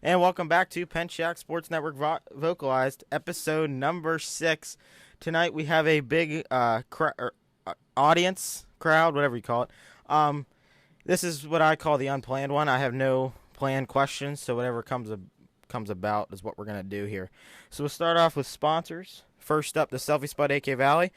And welcome back to Penchak Sports Network Vocalized, episode number 6. Tonight we have a big audience, crowd, whatever you call it. This is what I call the unplanned one. I have no planned questions, so whatever comes about is what we're going to do here. So we'll start off with sponsors. First up, the Selfie Spot AK Valley.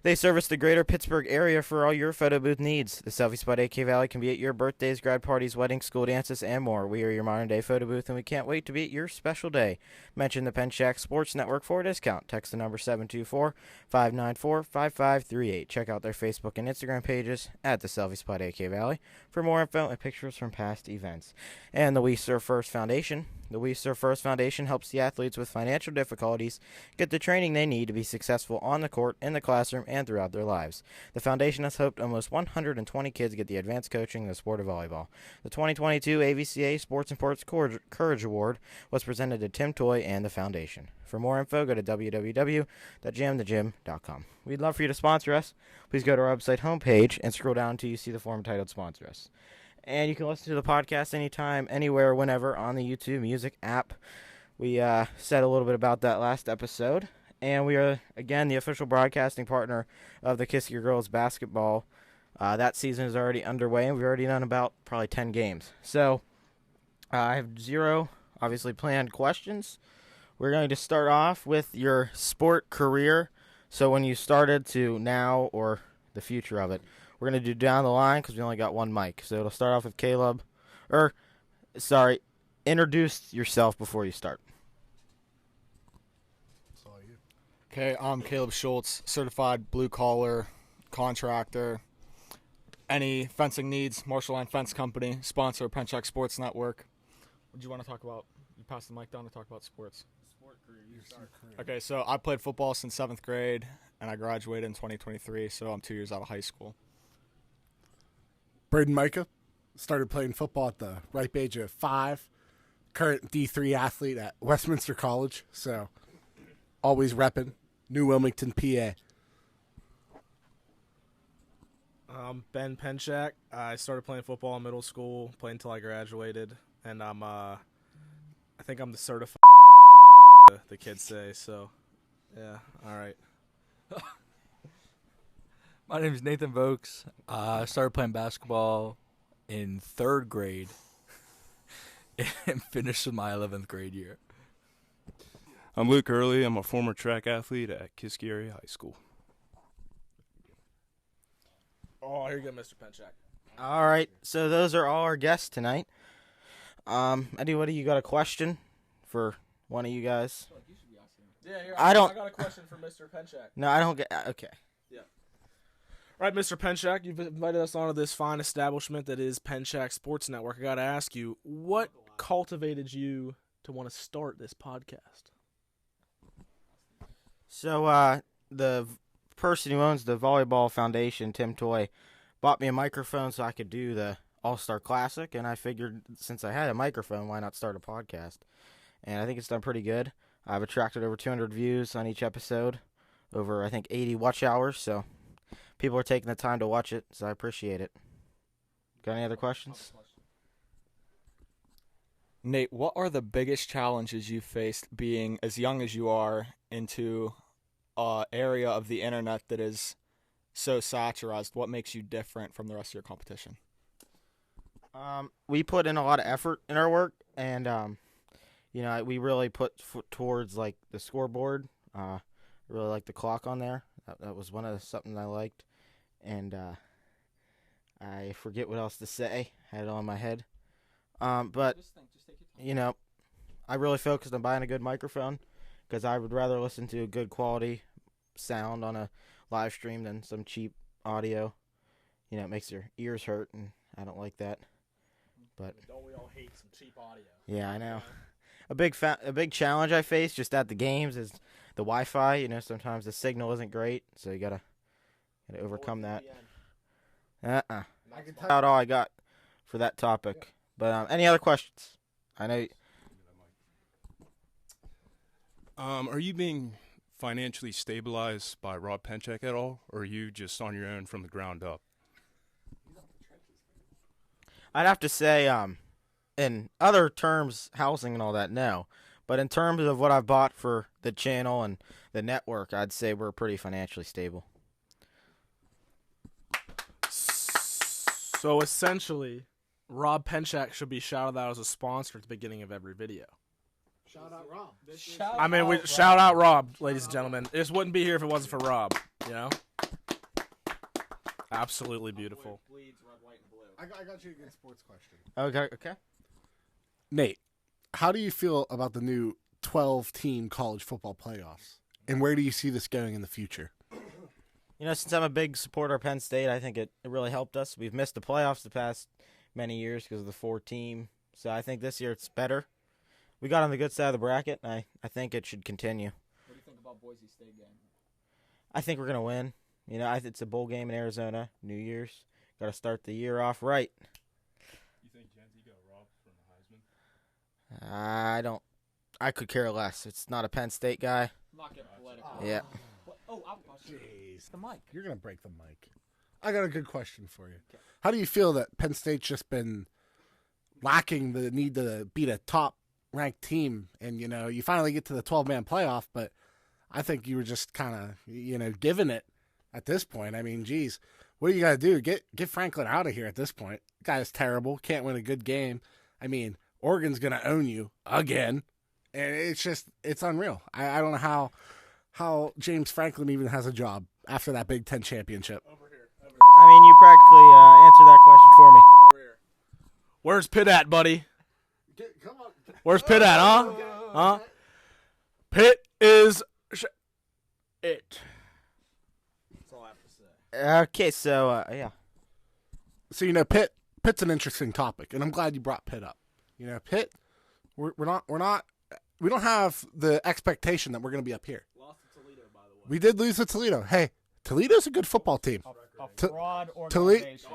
They service the greater Pittsburgh area for all your photo booth needs. The Selfie Spot AK Valley can be at your birthdays, grad parties, weddings, school dances, and more. We are your modern-day photo booth, and we can't wait to be at your special day. Mention the Penchak Sports Network for a discount. Text the number 724-594-5538. Check out their Facebook and Instagram pages at the Selfie Spot AK Valley for more info and pictures from past events. And the We Serve First Foundation. The We Serve First Foundation helps the athletes with financial difficulties get the training they need to be successful on the court, in the classroom, and throughout their lives. The foundation has helped almost 120 kids get the advanced coaching in the sport of volleyball. The 2022 AVCA Sports and Sports Courage Award was presented to Tim Toy and the foundation. For more info, go to www.jamthegym.com. We'd love for you to sponsor us. Please go to our website homepage and scroll down until you see the form titled Sponsor Us. And you can listen to the podcast anytime, anywhere, whenever on the YouTube Music app. We said a little bit about that last episode. And we are, again, the official broadcasting partner of the Kiski Girls basketball. That season is already underway, and we've already done about probably 10 games. So I have zero, obviously, planned questions. We're going to start off with your sport career. So when you started to now or the future of it. We're going to do down the line because we only got one mic. So it'll start off with Caleb. Introduce yourself before you start. Okay, I'm Caleb Schultz, certified blue-collar contractor. Any fencing needs, Marshall Line Fence Company, sponsor of Penchak Sports Network. What do you want to talk about? You pass the mic down to talk about sports. Sport career, you start. Okay, so I played football since 7th grade, and I graduated in 2023, so I'm 2 years out of high school. Braden Micah started playing football at the ripe age of 5. Current D3 athlete at Westminster College, so always repping New Wilmington, PA. Ben Penchak. I started playing football in middle school, played until I graduated, and I think I'm the certified the kids say, so yeah, all right. My name is Nathan Vokes. I started playing basketball in 3rd grade and finished with my 11th grade year. I'm Luke Early. I'm a former track athlete at Kiski Area High School. Oh, here you go, Mr. Penchak. All right, so those are all our guests tonight. Anybody, you got a question for one of you guys? Yeah, here, I don't- I got a question for Mr. Penchak. No, I don't get. Okay. All right, Mr. Penchak, you've invited us onto this fine establishment that is Penchak Sports Network. I got to ask you, what cultivated you to want to start this podcast? So, the person who owns the volleyball foundation, Tim Toy, bought me a microphone so I could do the All-Star Classic, and I figured since I had a microphone, why not start a podcast? And I think it's done pretty good. I've attracted over 200 views on each episode, over, I think, 80 watch hours, so people are taking the time to watch it, so I appreciate it. Got any other questions? Nate, what are the biggest challenges you faced being as young as you are into an area of the internet that is so saturated? What makes you different from the rest of your competition? We put in a lot of effort in our work, and we really put towards like the scoreboard. I really like the clock on there. That was something I liked, and I forget what else to say. I had it on my head, but I really focused on buying a good microphone because I would rather listen to a good quality sound on a live stream than some cheap audio. It makes your ears hurt, and I don't like that. But don't we all hate some cheap audio? Yeah, I know. A big challenge I face just at the games is the Wi-Fi. Sometimes the signal isn't great, so you gotta overcome that. I can tell out all I got for that topic. But any other questions? I know. Are you being financially stabilized by Rob Penchak at all, or are you just on your own from the ground up? I'd have to say in other terms, housing and all that, no. But in terms of what I've bought for the channel and the network, I'd say we're pretty financially stable. So essentially, Rob Penchak should be shouted out as a sponsor at the beginning of every video. Shout out Rob. Shout out Rob, ladies and gentlemen. This wouldn't be here if it wasn't for Rob. You know, absolutely beautiful. I got you a good sports question. Okay. Nate, how do you feel about the new 12-team college football playoffs? And where do you see this going in the future? You know, since I'm a big supporter of Penn State, I think it really helped us. We've missed the playoffs the past many years because of the 4-team. So I think this year it's better. We got on the good side of the bracket, and I think it should continue. What do you think about Boise State game? I think we're going to win. You know, it's a bowl game in Arizona, New Year's. Got to start the year off right. You think Genty got robbed from the Heisman? I could care less. It's not a Penn State guy. Not getting political. Yeah. Jeez. The mic. You're going to break the mic. I got a good question for you. How do you feel that Penn State's just been lacking the need to beat a top-ranked team? And, you know, you finally get to the 12-man playoff, but I think you were just kind of, you know, giving it at this point. I mean, geez, what do you got to do? Get Franklin out of here at this point. Guy is terrible. Can't win a good game. I mean, Oregon's going to own you again. And it's unreal. I don't know how James Franklin even has a job after that Big Ten championship. I mean, you practically answered that question for me. Where's Pitt at, buddy? Come on. Where's Pitt at, huh? Huh? Pitt is it. That's all I have to say. Okay, so, yeah. So, you know, Pitt's an interesting topic, and I'm glad you brought Pitt up. You know, Pitt, we don't have the expectation that we're going to be up here. Lost to Toledo, by the way. We did lose to Toledo. Hey, Toledo's a good football team. A fraud Toledo, organization.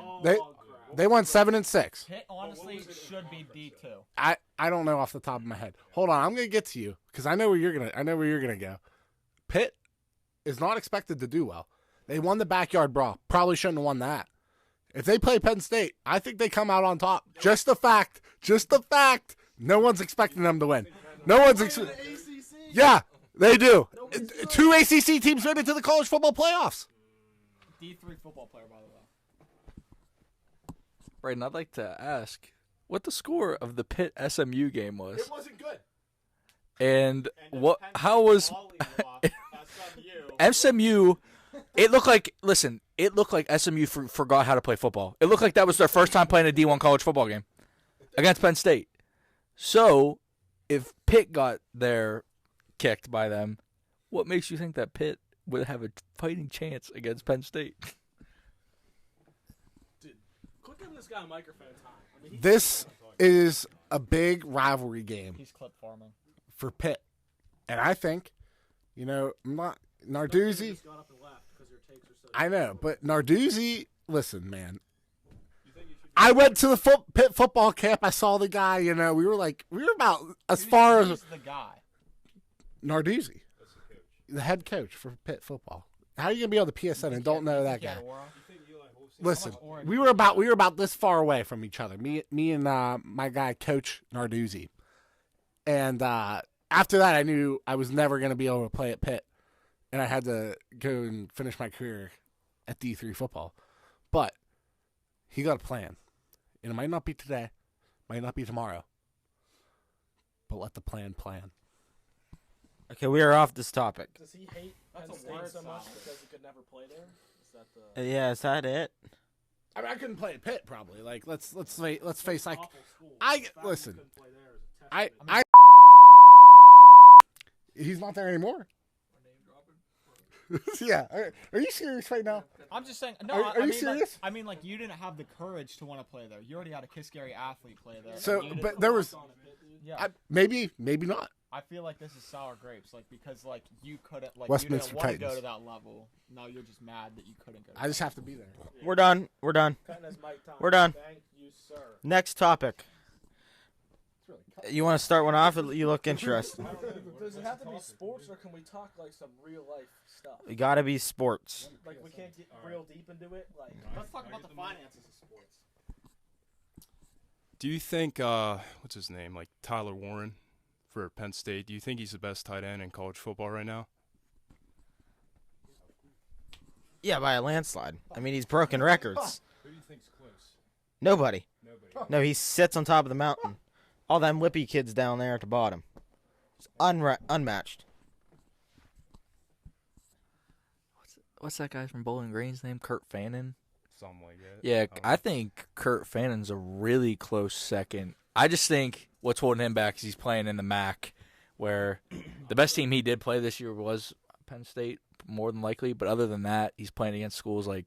they won 7-6. Pitt honestly should be D2. I don't know off the top of my head. Hold on, I'm gonna get to you because I know where you're gonna go. Pitt is not expected to do well. They won the backyard brawl. Probably shouldn't have won that. If they play Penn State, I think they come out on top. Just the fact. No one's expecting them to win. No one's Yeah, they do. 2 ACC teams made it to the college football playoffs. D3 football player, by the way. Brayden, I'd like to ask what the score of the Pitt SMU game was. It wasn't good. And how was SMU? It looked like SMU forgot how to play football. It looked like that was their first time playing a D1 college football game against Penn State. So, if Pitt got their kicked by them, what makes you think that Pitt would have a fighting chance against Penn State? Dude, quit giving this guy a microphone time. I mean, This is a big rivalry game He's clip farming. for Pitt. And I think, you know, Narduzzi. just got up and left because your takes are so. I know, but Narduzzi, listen, man. I went to the Pitt football camp. I saw the guy, you know, we were about as far as He's the guy. Narduzzi, the head coach for Pitt football. How are you going to be on the PSN and don't know that guy? Listen, we were about this far away from each other. Me and my guy, Coach Narduzzi. And after that, I knew I was never going to be able to play at Pitt. And I had to go and finish my career at D3 football. But he got a plan. And it might not be today, might not be tomorrow. But let the plan. Okay, we are off this topic. Does he hate Penn State so much because he could never play there? Is that the Yeah, is that it? I mean, I couldn't play at Pitt probably. Like let's face like awful school? I The fact he listen. couldn't play there is a testament. I he's not there anymore. Yeah. Are you serious right now? I'm just saying. No, Are I you mean, serious? Like, I mean, like you didn't have the courage to want to play there. You already had a Kiss Gary athlete play there. So, and you but didn't- there was yeah. maybe not. I feel like this is sour grapes, like because like you couldn't, like Westminster you didn't want to go Titans. to that level. Now you're just mad that you couldn't go. To I just have to be there. We're done. Cutting his mic time. We're done. Thank you, sir. Next topic. You want to start one off? You look interested. Does it have to be sports, or can we talk like some real life stuff? You got to be sports. Like we can't get real deep into it. Like Let's talk about the finances of sports. Do you think what's his name, like Tyler Warren for Penn State? Do you think he's the best tight end in college football right now? Yeah, by a landslide. I mean, he's broken records. Who do you think's close? Nobody. Nobody. No, he sits on top of the mountain. All them whippy kids down there at the bottom. It's unmatched. What's that guy from Bowling Green's name? Kurt Fannin? Something like that. Yeah, I think Kurt Fannon's a really close second. I just think what's holding him back is he's playing in the MAC, where the best team he did play this year was Penn State, more than likely. But other than that, he's playing against schools like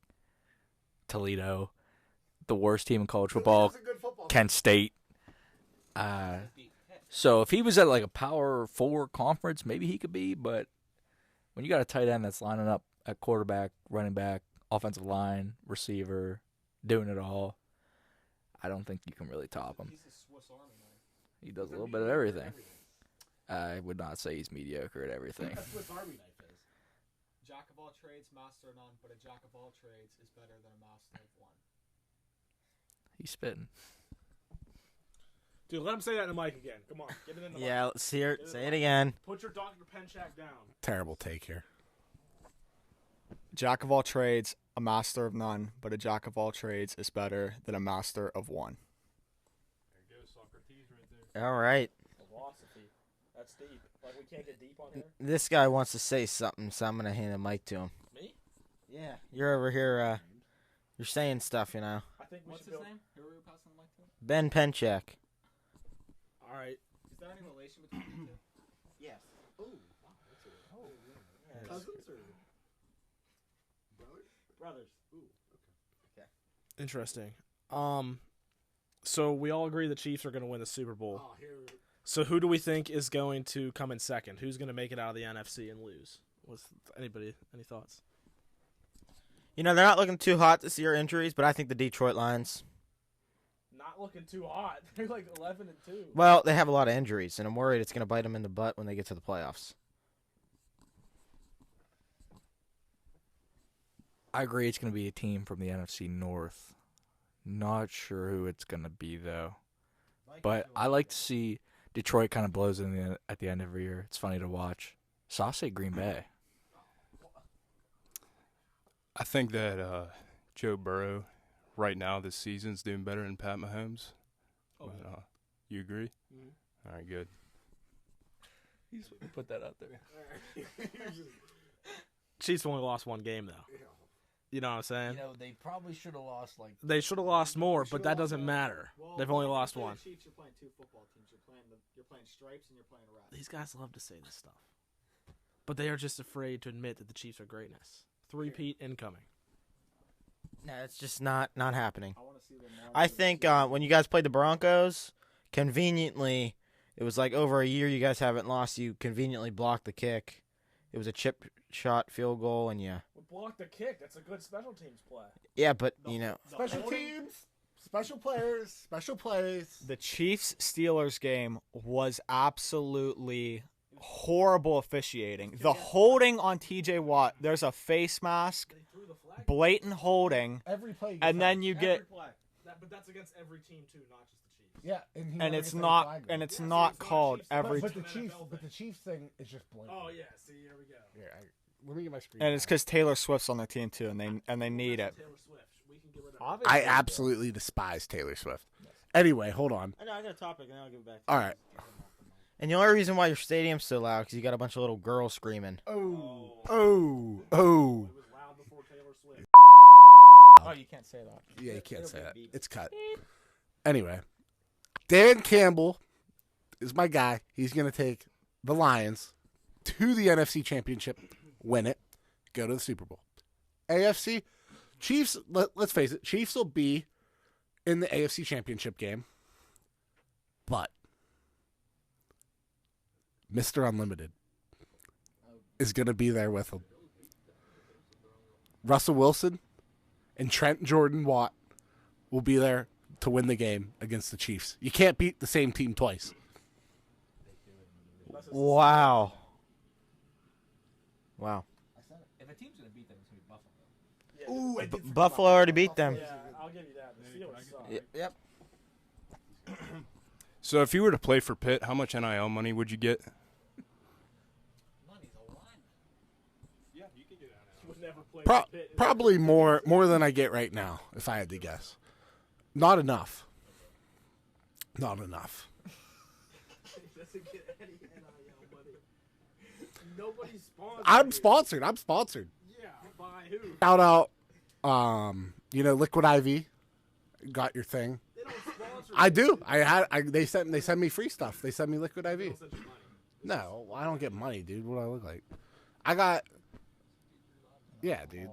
Toledo, the worst team in college football, Kent State. So if he was at like a Power 4 conference, maybe he could be. But when you got a tight end that's lining up at quarterback, running back, offensive line, receiver, doing it all, I don't think you can really top him. He's a Swiss Army knife. He does a little bit of everything. I would not say he's mediocre at everything. That's what Army knife is. Jack of all trades, master of none, but a jack of all trades is better than a master of one. He's spitting. Dude, let him say that in the mic again. Come on, get it in the mic. Yeah, let's hear it. Say it again. Put your Dr. Penchak down. Terrible take here. Jack of all trades, a master of none, but a jack of all trades is better than a master of one. There goes Socrates right there. All right. Philosophy. That's deep. Like, we can't get deep on here. This guy wants to say something, so I'm going to hand the mic to him. Me? Yeah. You're over here, you're saying stuff, you know. I think we What's should his go. name? Who are we passing the mic to? Ben Penchak. All right. Is there any relation between the two? Yes. Cousins or Brothers. Interesting. So we all agree the Chiefs are going to win the Super Bowl. Oh, here. So who do we think is going to come in second? Who's going to make it out of the NFC and lose? Any thoughts? You know, they're not looking too hot this year, injuries, but I think the Detroit Lions. Not looking too hot. They're like 11-2. Well, they have a lot of injuries, and I'm worried it's going to bite them in the butt when they get to the playoffs. I agree it's going to be a team from the NFC North. Not sure who it's going to be, though. But I like to see Detroit kind of blows in at the end every year. It's funny to watch. So I'll say Green Bay. I think that Joe Burrow, right now this season's doing better than Pat Mahomes. Oh, But, you agree? Mhm. All right, good. He's put that out there. Chiefs only lost one game, though. You know what I'm saying? they probably should have lost, like, They should have lost more, but that doesn't matter. Well, They've only when you lost play one. The Chiefs, you're playing two football teams. You're playing stripes and you're playing reds. These guys love to say this stuff. But they are just afraid to admit that the Chiefs are greatness. Three-peat incoming. No, it's just not happening. I want to see them. I think when you guys played the Broncos, conveniently, it was like over a year you guys haven't lost. You conveniently blocked the kick. It was a chip shot field goal, and yeah. Block the kick. That's a good special teams play. Yeah, but, you know. Special teams, special players, special plays. The Chiefs Steelers game was absolutely horrible officiating. The holding on TJ Watt, there's a face mask, They threw the flag. blatant holding, Every play. and then you Every get play. But that's against every team, too, not just the Chiefs. Yeah, and it's not called every. But the Chiefs thing is just blatant. Oh, yeah. See, here we go. Here, let me get my screen. And it's because Taylor Swift's on their team too, and they need it. Taylor Swift. We can get rid of I absolutely despise Taylor Swift. Anyway, hold on. I know, I got a topic, and I'll give it back All right. And the only reason why your stadium's so loud because you got a bunch of little girls screaming. Oh. It was loud before Taylor Swift. Oh, you can't say that. Yeah, you can't say that. It's cut. Anyway, Dan Campbell is my guy. He's going to take the Lions to the NFC Championship, win it, go to the Super Bowl. AFC, Chiefs, let's face it, Chiefs will be in the AFC Championship game, but Mr. Unlimited is going to be there with them. Russell Wilson and Trent Jordan Watt will be there to win the game against the Chiefs. You can't beat the same team twice. Wow. Wow. If a team's gonna beat them, it's gonna be Buffalo. Ooh, Buffalo already beat them. Yeah, I'll give you that. The Steelers suck. Yep. So if you were to play for Pitt, how much NIL money would you get? Probably more than I get right now, if I had to guess. Not enough. Not enough. Nobody's sponsored. I'm sponsored. Yeah, by who? Shout out, Liquid IV. Got your thing. They don't sponsor. I do. They send me free stuff. They send me Liquid IV. No, I don't get money, dude. What do I look like? I got. Yeah, dude.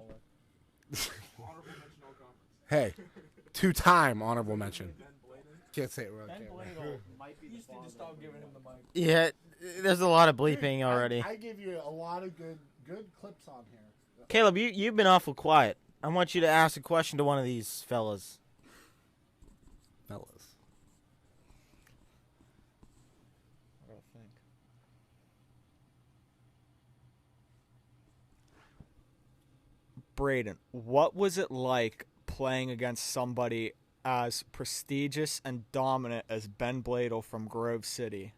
Hey, 2-time honorable mention. Can't say it real. Yeah, there's a lot of bleeping already. I give you a lot of good clips on here. Caleb, you've been awful quiet. I want you to ask a question to one of these fellas. Braden, what was it like playing against somebody as prestigious and dominant as Ben Bladel from Grove City?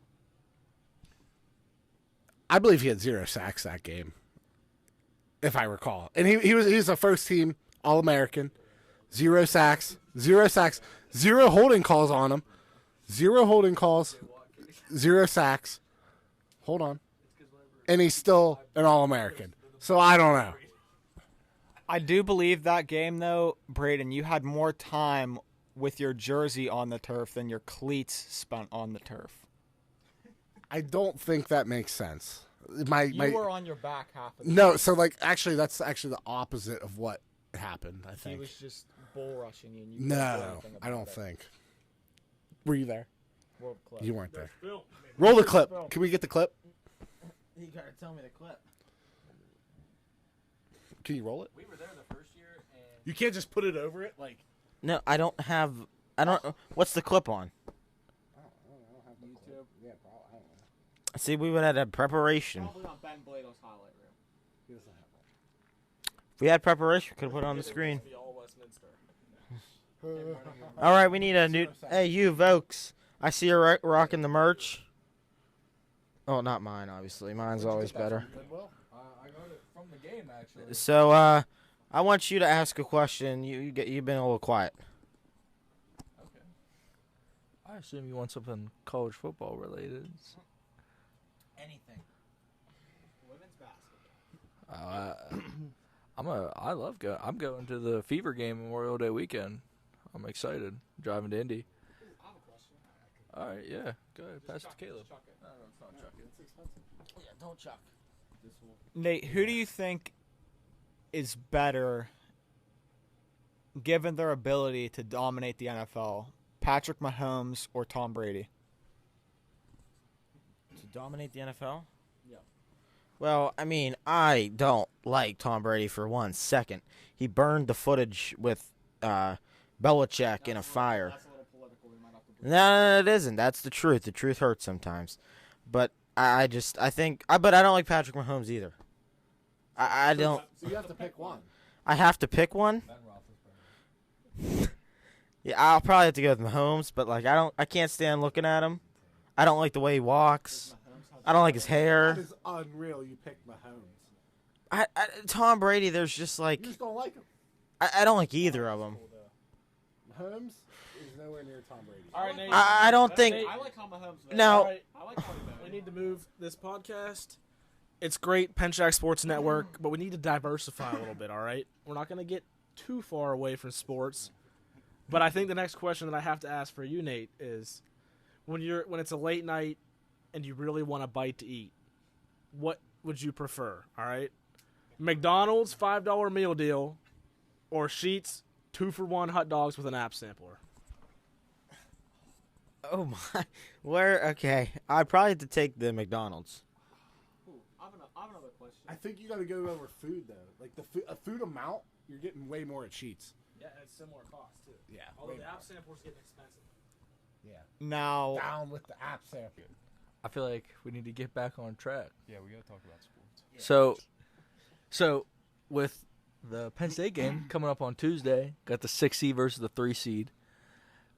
I believe he had 0 sacks that game, if I recall. And he was a first team All-American. 0 sacks, 0 holding calls on him. 0 holding calls, 0 sacks. Hold on. And he's still an All-American. So I don't know. I do believe that game, though, Braden, you had more time with your jersey on the turf than your cleats spent on the turf. I don't think that makes sense. You were on your back half of the No, time. so that's actually the opposite of what happened, I think. He was just bull rushing you. And you No, I don't think. Were you there? World Club. You weren't there. Roll the clip. Can we get the clip? You gotta tell me the clip. Can you roll it? We were there the first year, and You can't just put it over it like. No, I don't have. I don't. What's the clip on? YouTube. Yeah, probably. I don't know. See, we would have had preparation. Probably on Ben Bladel's highlight reel. If we had preparation, we could have put it on the screen. Be all Westminster. All right, we need a new. Hey, you, Vokes. I see you're rocking the merch. Oh, not mine, obviously. Mine's always better. I got it from the game actually. So, I want you to ask a question. You've been a little quiet. Okay. I assume you want something college football related. Anything. Women's basketball. I'm going to the Fever game Memorial Day weekend. I'm excited. Driving to Indy. I have a question. All right, yeah. Go ahead. Pass it to Caleb. Chuck it. No, it's not chucking. Yeah, don't chuck. Nate, who do you think is better given their ability to dominate the NFL? Patrick Mahomes or Tom Brady? To dominate the NFL? Yeah. Well, I mean, I don't like Tom Brady for 1 second. He burned the footage with Belichick in a fire. That's a little political. We might have to No, it isn't. That's the truth. The truth hurts sometimes. But I don't like Patrick Mahomes either. I don't. So you have to pick one. I have to pick one. Yeah, I'll probably have to go with Mahomes, but like I can't stand looking at him. I don't like the way he walks. I don't like his That hair. is unreal. You picked Mahomes. Tom Brady, there's just You like just don't like him. I don't like either of them. Mahomes is nowhere near Tom Brady. All right, Nate. I don't think. I like how Mahomes. No. All right. I like Tom We need to move this podcast. It's great, Penchak Sports Network, but we need to diversify a little bit, all right? We're not going to get too far away from sports. But I think the next question that I have to ask for you, Nate, is when it's a late night and you really want a bite to eat, what would you prefer, all right? McDonald's $5 meal deal or Sheetz 2-for-1 hot dogs with an app sampler? Oh my, okay. I'd probably have to take the McDonald's. I have another question. I think you got to go over food though. Like a food amount, you're getting way more at Sheets. Yeah, it's similar cost, too. Yeah. Although the app sampler's getting expensive. Yeah. Now, Down with the app sample. I feel like we need to get back on track. Yeah, we got to talk about sports. So with the Penn State game coming up on Tuesday, got the 6 seed versus the 3 seed.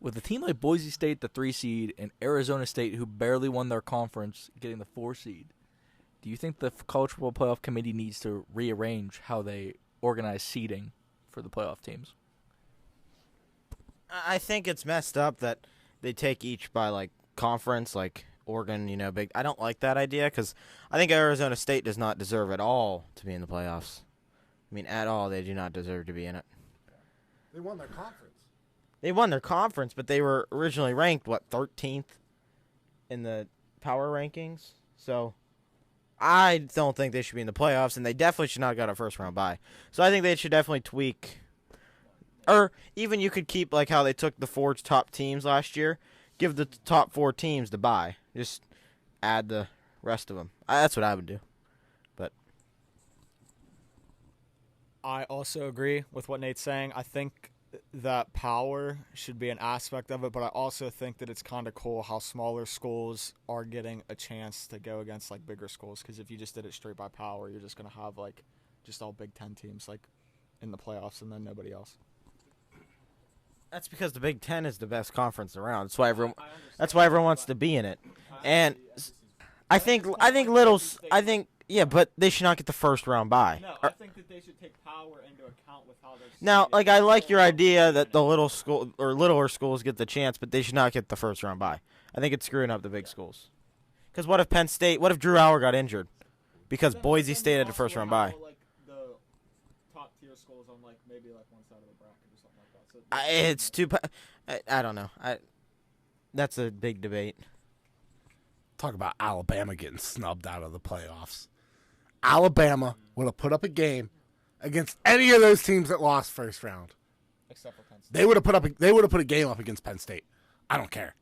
with a team like Boise State, the 3 seed, and Arizona State, who barely won their conference, getting the 4 seed, do you think the College Football Playoff Committee needs to rearrange how they organize seeding for the playoff teams? I think it's messed up that they take each by like conference, like Oregon, big. I don't like that idea because I think Arizona State does not deserve at all to be in the playoffs. I mean, at all, they do not deserve to be in it. They won their conference. They won their conference, but they were originally ranked 13th in the power rankings. So I don't think they should be in the playoffs, and they definitely should not have got a first round bye. So I think they should definitely tweak. Or even you could keep like how they took the 4 top teams last year. Give the top 4 teams the bye. Just add the rest of them. That's what I would do. But I also agree with what Nate's saying. I think that power should be an aspect of it, but I also think that it's kind of cool how smaller schools are getting a chance to go against like bigger schools. Because if you just did it straight by power, you're just going to have like just all Big Ten teams like in the playoffs and then nobody else. that's because the Big Ten is the best conference around. That's why everyone wants to be in it. And I think yeah, but they should not get the first round bye. No, I think that they should take power into account with how they're Now, like I like your idea that the littler schools get the chance, but they should not get the first round bye. I think it's screwing up the big schools. Because what if what if Drew Hauer got injured? Because Boise State had the first round bye. Like the top tier schools on like maybe like one side of the bracket or something like that. So It's too. I don't know. That's a big debate. Talk about Alabama getting snubbed out of the playoffs. Alabama would have put up a game against any of those teams that lost first round. except for Penn State. They would have put a game up against Penn State. I don't care.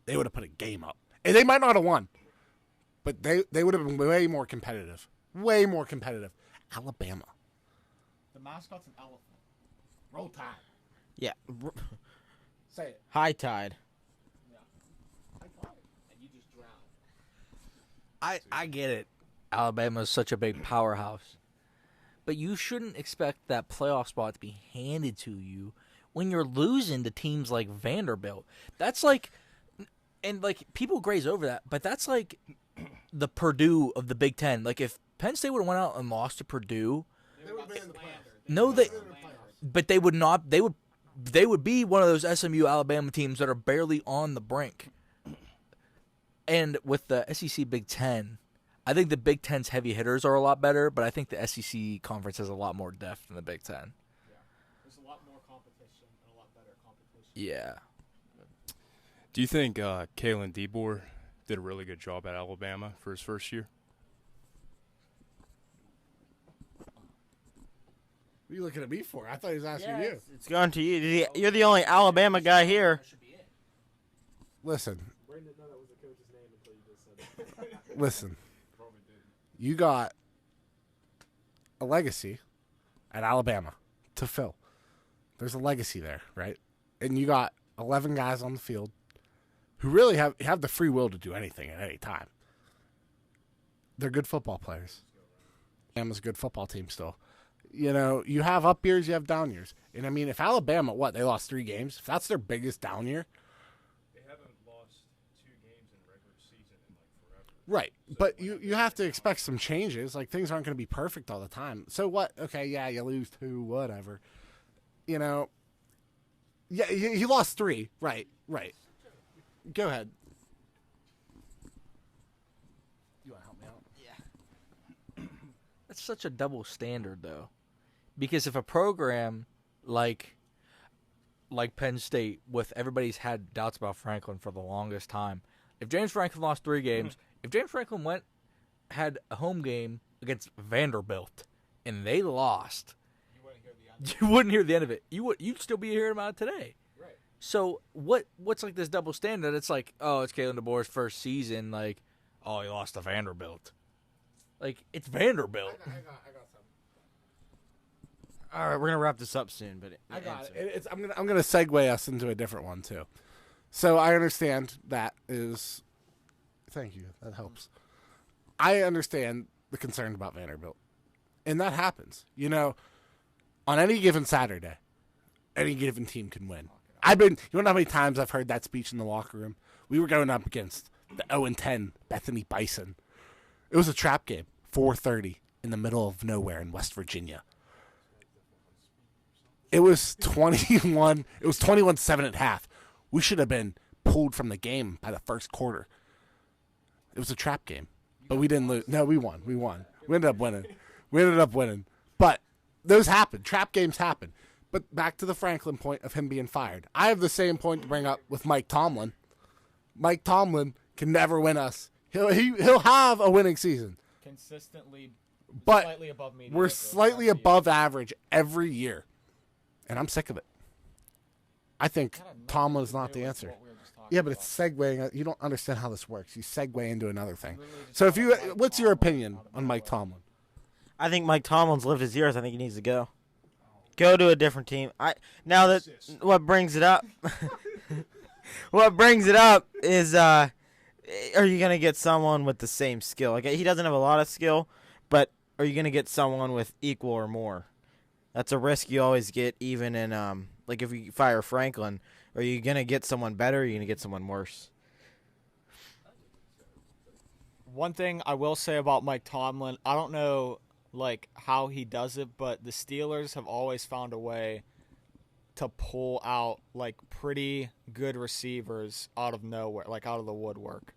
They would have put a game up. And they might not have won. But they would have been way more competitive. Way more competitive. Alabama. The mascot's an elephant. Roll Tide. Yeah. Say it. High tide. And you just drown. I get it. Alabama is such a big powerhouse. But you shouldn't expect that playoff spot to be handed to you when you're losing to teams like Vanderbilt. That's like, and like people graze over that, but that's like the Purdue of the Big Ten. Like if Penn State would have went out and lost to Purdue, but they would not. They would be one of those SMU Alabama teams that are barely on the brink. And with the SEC Big Ten, I think the Big Ten's heavy hitters are a lot better, but I think the SEC conference has a lot more depth than the Big Ten. Yeah. There's a lot more competition and a lot better competition. Yeah. Do you think Kalen DeBoer did a really good job at Alabama for his first year? What are you looking at me for? I thought he was asking you. It's going to you. You're the only Alabama guy here. Listen. Brandon didn't know that was the coach's name until you just said it. Listen. You got a legacy at Alabama to fill. There's a legacy there, right? And you got 11 guys on the field who really have the free will to do anything at any time. They're good football players. Alabama's a good football team still. You know, you have up years, you have down years. And, I mean, if Alabama, they lost 3 games? If that's their biggest down year. They haven't lost 2 games in regular season in forever. Right. But you have to expect some changes. Like, things aren't going to be perfect all the time. So what? Okay, yeah, you lose 2, whatever. You know, yeah, you lost 3. Right. Go ahead. You want to help me out? That's such a double standard, though. Because if a program like Penn State, with everybody's had doubts about Franklin for the longest time, if James Franklin lost 3 games, if James Franklin had a home game against Vanderbilt and they lost, you wouldn't hear the end of it. You'd still be hearing about it today. Right. So what's like this double standard? It's like, oh, it's Kalen DeBoer's first season. Like, oh, he lost to Vanderbilt. Like, it's Vanderbilt. I got something. All right, we're gonna wrap this up soon, but I got it. I'm gonna segue us into a different one too. So I understand that is. Thank you. That helps. I understand the concern about Vanderbilt, and that happens. You know, on any given Saturday, any given team can win. You know how many times I've heard that speech in the locker room? We were going up against the 0-10 Bethany Bison. It was a trap game, 4:30 in the middle of nowhere in West Virginia. It was 21. It was 21-7 at half. We should have been pulled from the game by the first quarter. It was a trap game, but we didn't lose. No, we won. We ended up winning. But those happen. Trap games happen. But back to the Franklin point of him being fired. I have the same point to bring up with Mike Tomlin. Mike Tomlin can never win us. He'll have a winning season. Consistently, But slightly above mediocre. we're slightly above average every year. And I'm sick of it. I think Tomlin is not the answer. Yeah, but it's segueing. You don't understand how this works. You segue into another thing. So what's your opinion on Mike Tomlin? I think Mike Tomlin's lived his years. I think he needs to go. Go to a different team. What brings it up? What brings it up is, are you gonna get someone with the same skill? Like, he doesn't have a lot of skill, but are you gonna get someone with equal or more? That's a risk you always get, even in like if you fire Franklin. Are you gonna get someone better? Or are you gonna get someone worse? One thing I will say about Mike Tomlin, I don't know how he does it, but the Steelers have always found a way to pull out pretty good receivers out of nowhere, out of the woodwork.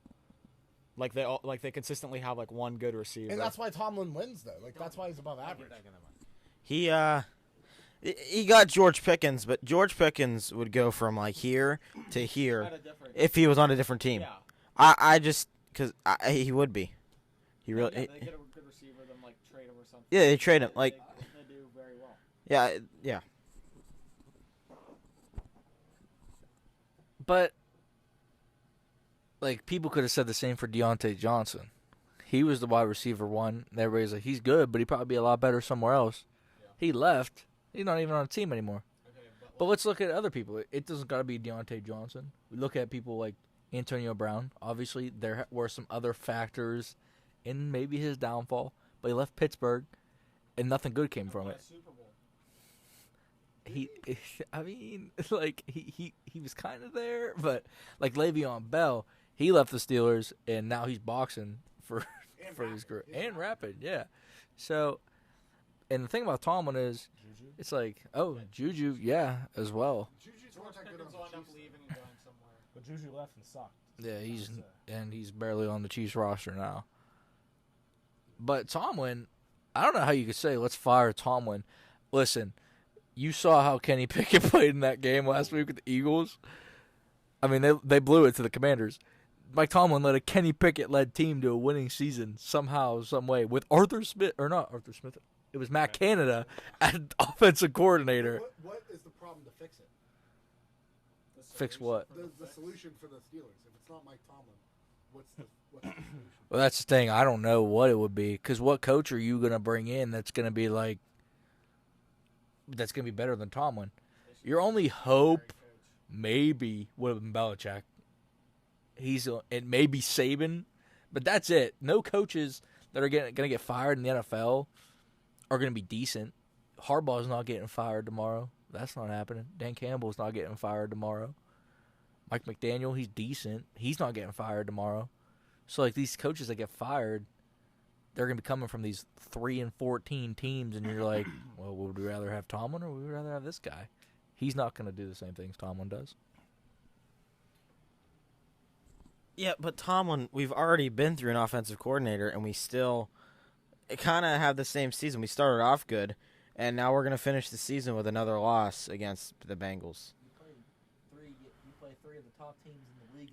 They consistently have one good receiver. And that's why Tomlin wins, though. That's why he's above average. He got George Pickens, but George Pickens would go from here to here if he was on a different team. Yeah. He would be. He really. They get a good receiver, then trade him or something. Yeah, they trade him. They do very well. Yeah. But people could have said the same for Deontay Johnson. He was the wide receiver one. And everybody's like, he's good, but he'd probably be a lot better somewhere else. Yeah. He left. He's not even on a team anymore. Okay, but let's look at other people. It doesn't got to be Deontay Johnson. We look at people like Antonio Brown. Obviously, there were some other factors in maybe his downfall, but he left Pittsburgh, and nothing good came from it. He was kind of there, but Le'Veon Bell, he left the Steelers, and now he's boxing for his career. And Rapid, yeah. So, and the thing about Tomlin is, it's Juju, yeah, as well. But Juju left and sucked. Yeah, he's barely on the Chiefs roster now. But Tomlin, I don't know how you could say let's fire Tomlin. Listen, you saw how Kenny Pickett played in that game last week with the Eagles. I mean, they blew it to the Commanders. Mike Tomlin led a Kenny Pickett-led team to a winning season somehow, some way, with Arthur Smith, or not Arthur Smith. It was Matt Canada as offensive coordinator. What is the problem to fix it? Fix what? The solution for the Steelers. If it's not Mike Tomlin, what's the solution? Well, that's the thing. I don't know what it would be. Because what coach are you going to bring in that's going to be that's going to be better than Tomlin? Your only hope maybe would have been Belichick. It may be Saban, but that's it. No coaches that are going to get fired in the NFL are going to be decent. Harbaugh's not getting fired tomorrow. That's not happening. Dan Campbell's not getting fired tomorrow. Mike McDaniel, he's decent. He's not getting fired tomorrow. So, these coaches that get fired, they're going to be coming from these 3-14 teams, and you're like, well, would we rather have Tomlin or would we rather have this guy? He's not going to do the same things Tomlin does. Yeah, but Tomlin, we've already been through an offensive coordinator, and we still kind of have the same season. We started off good, and now we're going to finish the season with another loss against the Bengals. You play three of the top teams in the league.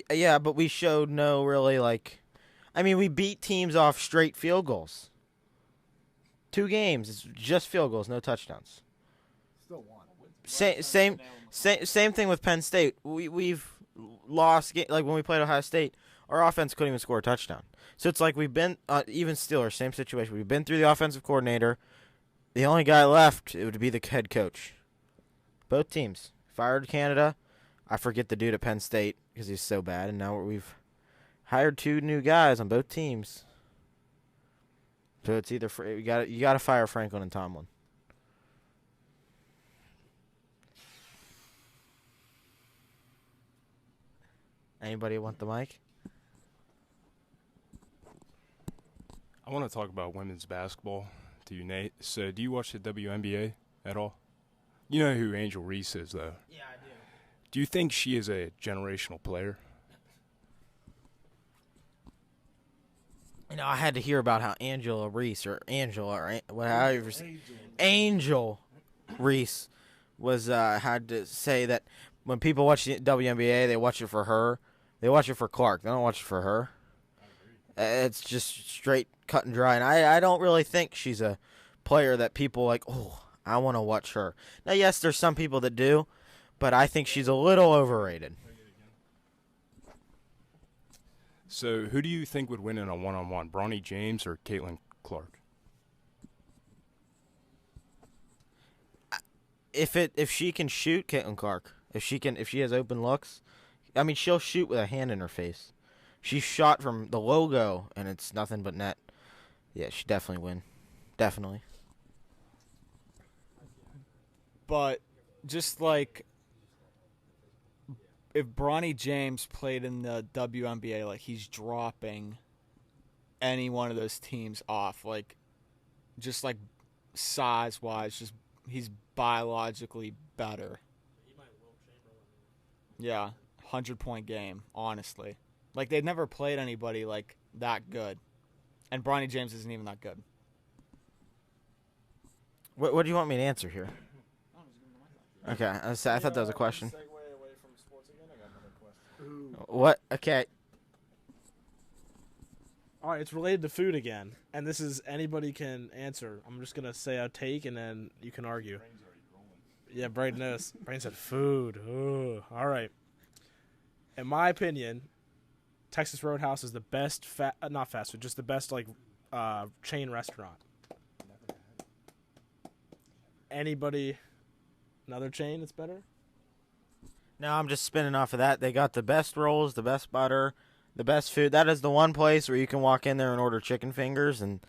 Yeah, but we showed no really we beat teams off straight field goals. 2 games, it's just field goals, no touchdowns. Still won. Same thing with Penn State. We've lost when we played Ohio State. Our offense couldn't even score a touchdown. So it's we've been even Steelers, same situation. We've been through the offensive coordinator. The only guy left, it would be the head coach. Both teams fired Canada. I forget the dude at Penn State because he's so bad, and now we've hired 2 new guys on both teams. So it's either you got to fire Franklin and Tomlin. Anybody want the mic? I want to talk about women's basketball to you, Nate. So, do you watch the WNBA at all? You know who Angel Reese is, though. Yeah, I do. Do you think she is a generational player? You know, I had to hear about how Angela Reese or Angela or however Angel Reese was had to say that when people watch the WNBA, they watch it for her. They watch it for Clark. They don't watch it for her. It's just straight cut and dry. And I don't really think she's a player that people like, oh, I want to watch her. Now, yes, there's some people that do, but I think she's a little overrated. So, who do you think would win in a one-on-one, Bronny James or Caitlin Clark? If she can shoot, Caitlin Clark. If she has open looks, I mean, she'll shoot with a hand in her face. She shot from the logo, and it's nothing but net. Yeah, she definitely win. Definitely. But just like if Bronny James played in the WNBA, like he's dropping any one of those teams off. Like just like size-wise, just he's biologically better. Yeah, 100-point game, honestly. Like, they've never played anybody, like, that good. And Bronny James isn't even that good. What do you want me to answer here? Okay, I thought that was a question. What? Okay. All right, it's related to food again, and this is anybody can answer. I'm just gonna say a take, and then you can argue. Yeah, Braden knows. Braden said food. Ugh. All right. In my opinion, Texas Roadhouse is the best not fast food, just the best like chain restaurant. Anybody, another chain that's better? No, I'm just spinning off of that. They got the best rolls, the best butter, the best food. That is the one place where you can walk in there and order chicken fingers and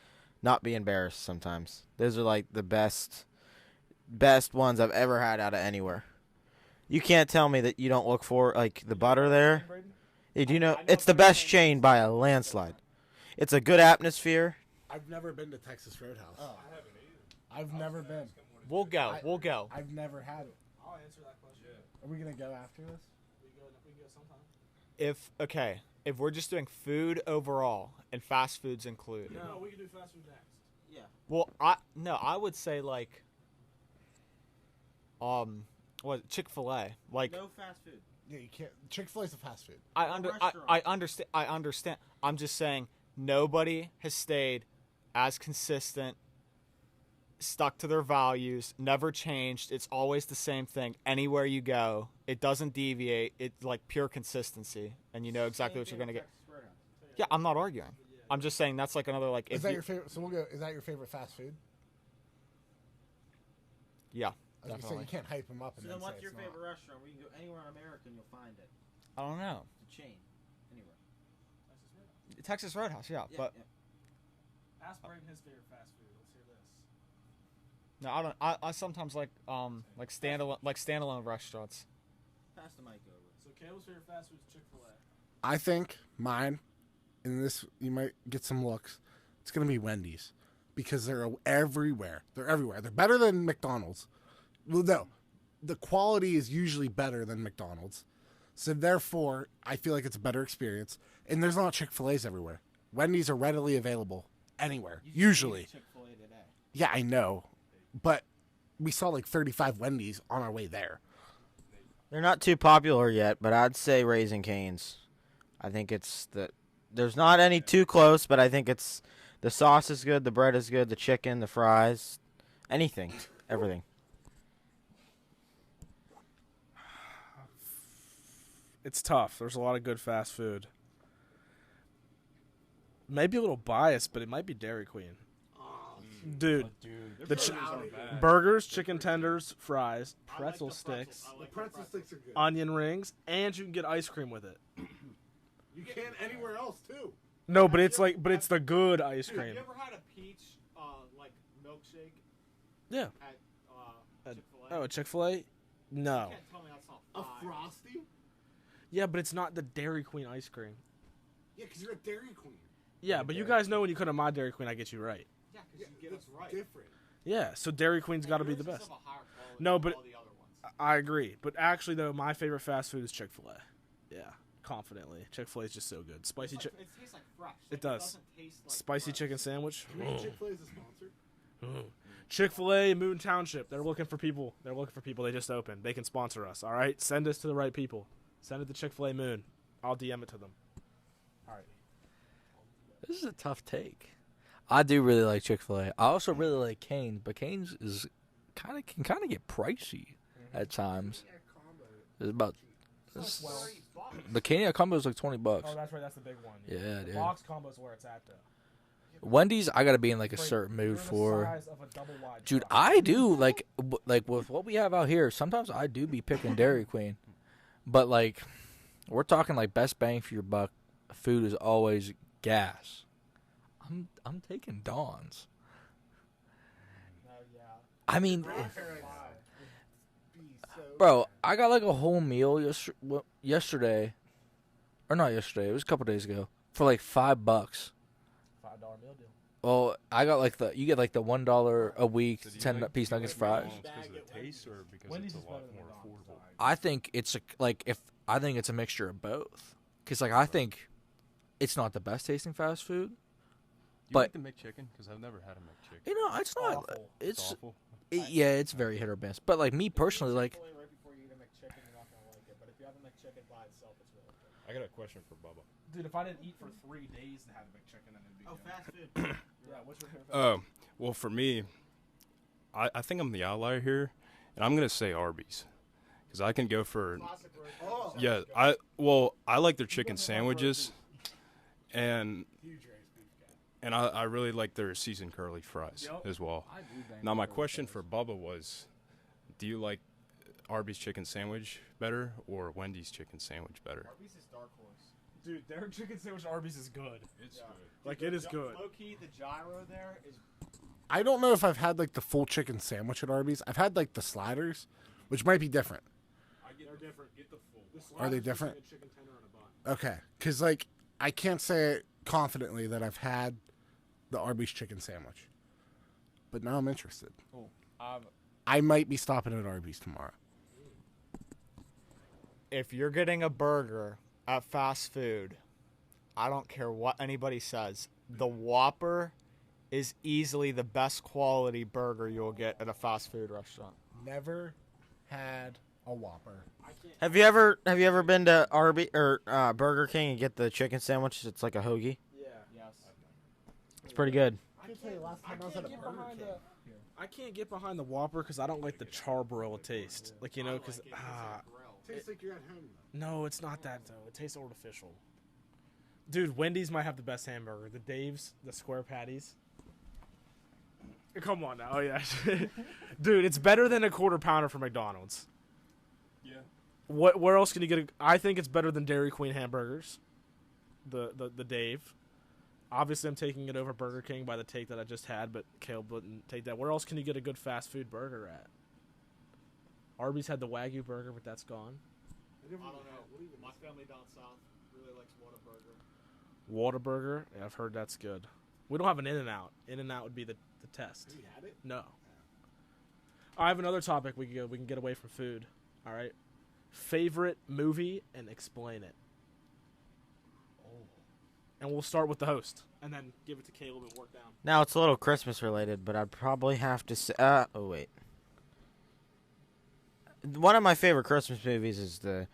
not be embarrassed sometimes. Those are like the best ones I've ever had out of anywhere. You can't tell me that you don't look for like the butter there. Hey, do you know it's the best chain by a landslide. It's a good atmosphere. I've never been to Texas Roadhouse. Oh, I haven't either. I've never been. We'll go. I've never had it. I'll answer that question. Are we gonna go after this? We can go sometime. If we're just doing food overall and fast foods included. No, we can do fast food next. Yeah. Well, I would say like Chick-fil-A. Like No fast food. Yeah, you can't. Chick-fil-A's a fast food. I understand. I'm just saying nobody has stayed as consistent, stuck to their values, never changed. It's always the same thing. Anywhere you go, it doesn't deviate. It's like pure consistency, and you know exactly what you're gonna get. Yeah, I'm not arguing. I'm just saying that's like another like. Is that your favorite? So we'll go. Is that your favorite fast food? Yeah, I was gonna say definitely. you can't hype them up and So then then say what's your it's favorite not. restaurant where you can go anywhere in America and you'll find it? I don't know. It's a chain. Anywhere. Texas Roadhouse, yeah, but Ask Braden his favorite fast food. Let's hear this. no, I don't. I sometimes like standalone restaurants. Pass the mic over. So Caleb's favorite fast food is Chick-fil-A. I think mine, and this you might get some looks. It's gonna be Wendy's because they're everywhere. They're everywhere. They're better than McDonald's. Well, no, the quality is usually better than McDonald's. So therefore, I feel like it's a better experience. And there's not Chick-fil-A's everywhere. Wendy's are readily available anywhere. Usually. Chick-fil-A today. Yeah, I know. But we saw like 35 Wendy's on our way there. They're not too popular yet, but I'd say Raising Cane's. I think it's there's not any too close, but I think it's the sauce is good, the bread is good, the chicken, the fries, anything, everything. It's tough. There's a lot of good fast food. Maybe a little biased, but it might be Dairy Queen. Dude, the burgers, chicken tenders, fries, pretzel sticks, The pretzel sticks are good. onion rings, and you can get ice cream with it. You can anywhere else too. No, but it's the good ice cream. ever had a peach like milkshake Yeah. at Oh, a Chick-fil-A? No. tell me that's not A Frosty? Yeah, but it's not the Dairy Queen ice cream. Yeah, because you're a Dairy Queen. Yeah, but you guys know when you come to my Dairy Queen, I get you right. Yeah, because you get us right. Different. Yeah, so Dairy Queen's got to be the best. No, but I agree. But actually, though, my favorite fast food is Chick-fil-A. Yeah, confidently. Chick-fil-A is just so good. Spicy chicken. It tastes like fresh. It does. Spicy chicken sandwich. Chick-fil-A is a sponsor. Chick-fil-A, Moon Township. They're looking for people. They just opened. They can sponsor us. All right, send us to the right people. Send it to Chick-fil-A Moon. I'll DM it to them. All right. This is a tough take. I do really like Chick-fil-A. I also really like Cane's, but Cane's is can kind of get pricey at times. It's about the Cane combo is like $20. Oh, that's right. That's the big one. Yeah, the dude. box combo is where it's at, though. Wendy's, I gotta be in like a certain mood for. Dude, I do like with what we have out here. Sometimes I do be picking Dairy Queen, but like we're talking like best bang for your buck. Food is always gas. I'm taking Dawn's. I mean, bro, I got like a whole meal yesterday, or not yesterday. It was a couple days ago for like $5. $5 meal deal. Well, I got like you get like the $1 a week, So do you 10-piece nuggets, fries. Because of the taste or because Wendy's it's is a lot better than more McDonald's, affordable? I think it's a mixture of both. Cause like I think it's not the best tasting fast food. Do you But- like the McChicken? Because I've never had a McChicken. You know, it's not. Awful. It's awful. yeah, it's very hit or miss. But like me personally, like Right before you eat a McChicken, you're not gonna like it. But if you have a McChicken by itself, it's really good. I got a question for Bubba. Dude, if I didn't eat for 3 days to have a McChicken, then it'd be good. fast food. Yeah, what's your favorite? Oh, well, for me, I think I'm the outlier here, and I'm gonna say Arby's, because I can go for yeah. I like their chicken sandwiches, and I really like their seasoned curly fries as well. Now my question for Bubba was, do you like Arby's chicken sandwich better or Wendy's chicken sandwich better? Arby's is dark horse. Dude, their chicken sandwich at Arby's is good. It's good. Like, it is good. Low key, the gyro there is. I don't know if I've had like the full chicken sandwich at Arby's. I've had like the sliders, which might be different. They're different. Get the full. Are they different? Chicken tender on a bun. Okay, because like I can't say confidently that I've had the Arby's chicken sandwich, but now I'm interested. I might be stopping at Arby's tomorrow. If you're getting a burger at fast food, I don't care what anybody says. The Whopper is easily the best quality burger you'll get at a fast food restaurant. Never had a Whopper. Have you ever been to Burger King and get the chicken sandwich? It's like a hoagie. Yeah. Yes. It's pretty good. I can't get behind the Whopper because I don't like the charbroil taste. Like, you know, because Tastes like you're at home. no, it's not that though. It tastes artificial. Dude, Wendy's might have the best hamburger. The Dave's, the square patties. Come on now. Oh yeah, dude, it's better than a quarter pounder from McDonald's. Yeah. Where else can you get? I think it's better than Dairy Queen hamburgers. The Dave. Obviously, I'm taking it over Burger King by the take that I just had, but Caleb wouldn't take that. Where else can you get a good fast food burger at? Arby's had the Wagyu burger, but that's gone. I don't know. My family down south really likes Whataburger. Whataburger, yeah, I've heard that's good. We don't have an In-N-Out. In-N-Out would be the test. Have you had it? No. I have another topic we can get away from food. All right. Favorite movie and explain it. And we'll start with the host, and then give it to Caleb and work down. Now it's a little Christmas related, but I'd probably have to say. Oh wait. One of my favorite Christmas movies is the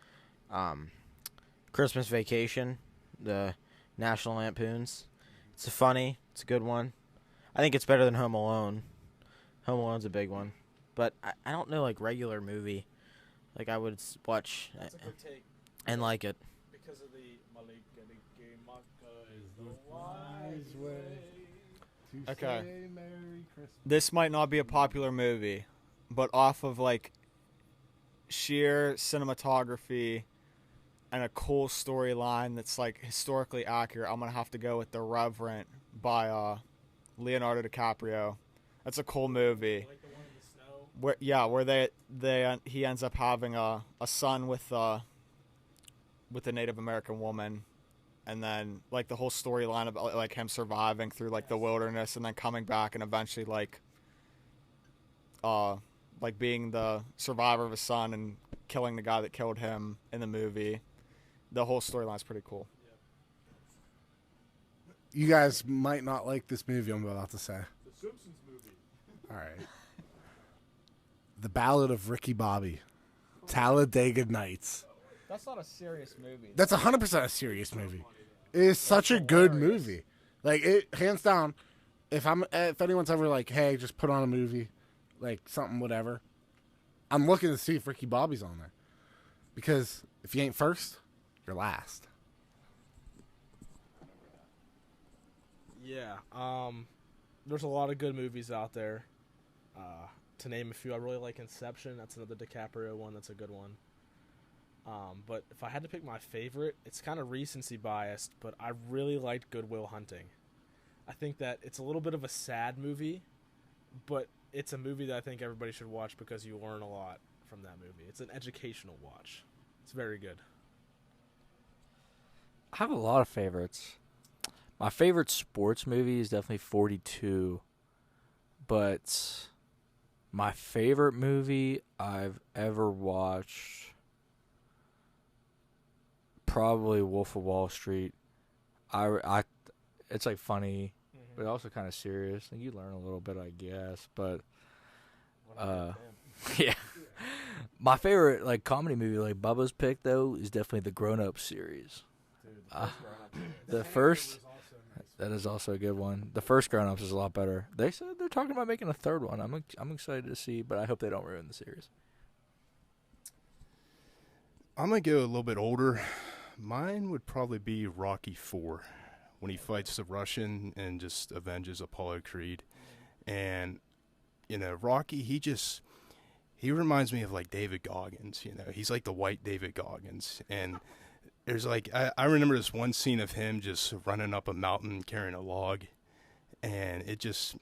Christmas Vacation, the National Lampoons. It's funny. It's a good one. I think it's better than Home Alone. Home Alone's a big one, but I don't know like regular movie. Like I would watch That's a good take and like it. because of the Malika is the wise way. Okay. Merry Christmas. This might not be a popular movie, but off of like sheer cinematography and a cool storyline that's like historically accurate, I'm gonna have to go with The Reverend by Leonardo DiCaprio. That's a cool movie. Like the one in the snow. Where he ends up having a son with with the Native American woman, and then like the whole storyline about like him surviving through like the wilderness and then coming back and eventually like being the survivor of his son and killing the guy that killed him in the movie. The whole storyline's pretty cool. You guys might not like this movie I'm about to say. The Simpsons movie. All right. The Ballad of Ricky Bobby. Talladega Nights. That's not a serious movie. That's 100% a serious movie. It is such a good movie. Like, it, hands down, if anyone's ever like, hey, just put on a movie, like something, whatever, I'm looking to see if Ricky Bobby's on there. Because if you ain't first, you're last. Yeah. There's a lot of good movies out there. To name a few, I really like Inception. That's another DiCaprio one. That's a good one. But if I had to pick my favorite, it's kind of recency biased, but I really liked Good Will Hunting. I think that it's a little bit of a sad movie, but it's a movie that I think everybody should watch because you learn a lot from that movie. It's an educational watch. It's very good. I have a lot of favorites. My favorite sports movie is definitely 42, but my favorite movie I've ever watched, probably Wolf of Wall Street. It's like funny, but also kind of serious. And you learn a little bit, I guess. But yeah, my favorite like comedy movie, like Bubba's pick though, is definitely the Grown Up series. The first. That is also a good one. The first Grown Ups is a lot better. They said they're talking about making a third one. I'm excited to see, but I hope they don't ruin the series. I'm going to go a little bit older. Mine would probably be Rocky IV, when he fights the Russian and just avenges Apollo Creed. And, Rocky, he reminds me of, like, David Goggins, He's like the white David Goggins. And there's, like, I remember this one scene of him just running up a mountain carrying a log. And it just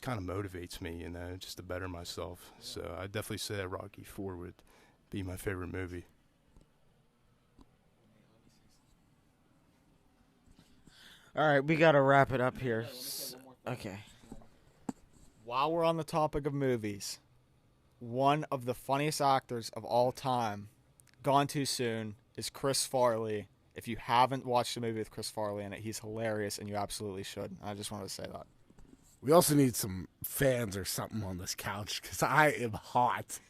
kind of motivates me, just to better myself. So I'd definitely say that Rocky IV would be my favorite movie. All right, we got to wrap it up here. Okay. While we're on the topic of movies, one of the funniest actors of all time, gone too soon, is Chris Farley. If you haven't watched a movie with Chris Farley in it, he's hilarious, and you absolutely should. I just wanted to say that. We also need some fans or something on this couch because I am hot.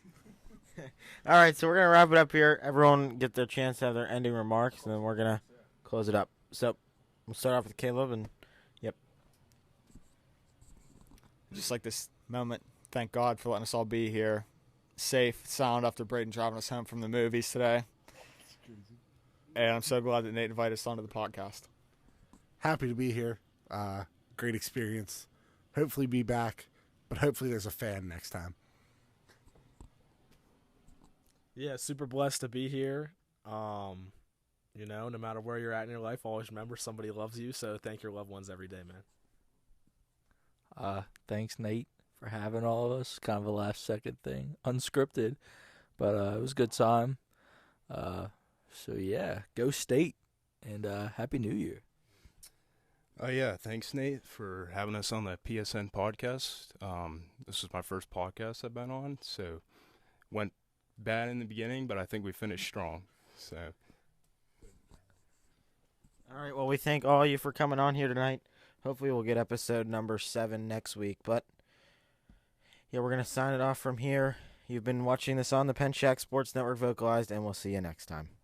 All right, so we're going to wrap it up here. Everyone get their chance to have their ending remarks, and then we're going to close it up. So we'll start off with Caleb, and yep. Just like this moment, thank God for letting us all be here. Safe, sound after Braden driving us home from the movies today. And I'm so glad that Nate invited us onto the podcast. Happy to be here. Great experience. Hopefully be back, but hopefully there's a fan next time. Yeah, super blessed to be here. No matter where you're at in your life, always remember somebody loves you, so thank your loved ones every day, man. Thanks, Nate, for having all of us. Kind of a last-second thing. Unscripted, but it was a good time. So, yeah, go State, and Happy New Year. Oh, yeah, thanks, Nate, for having us on the PSN podcast. This is my first podcast I've been on, so went bad in the beginning, but I think we finished strong. So, All right, well, we thank all of you for coming on here tonight. Hopefully we'll get episode number 7 next week, but yeah, we're going to sign it off from here. You've been watching this on the Penn Shack Sports Network Vocalized, and we'll see you next time.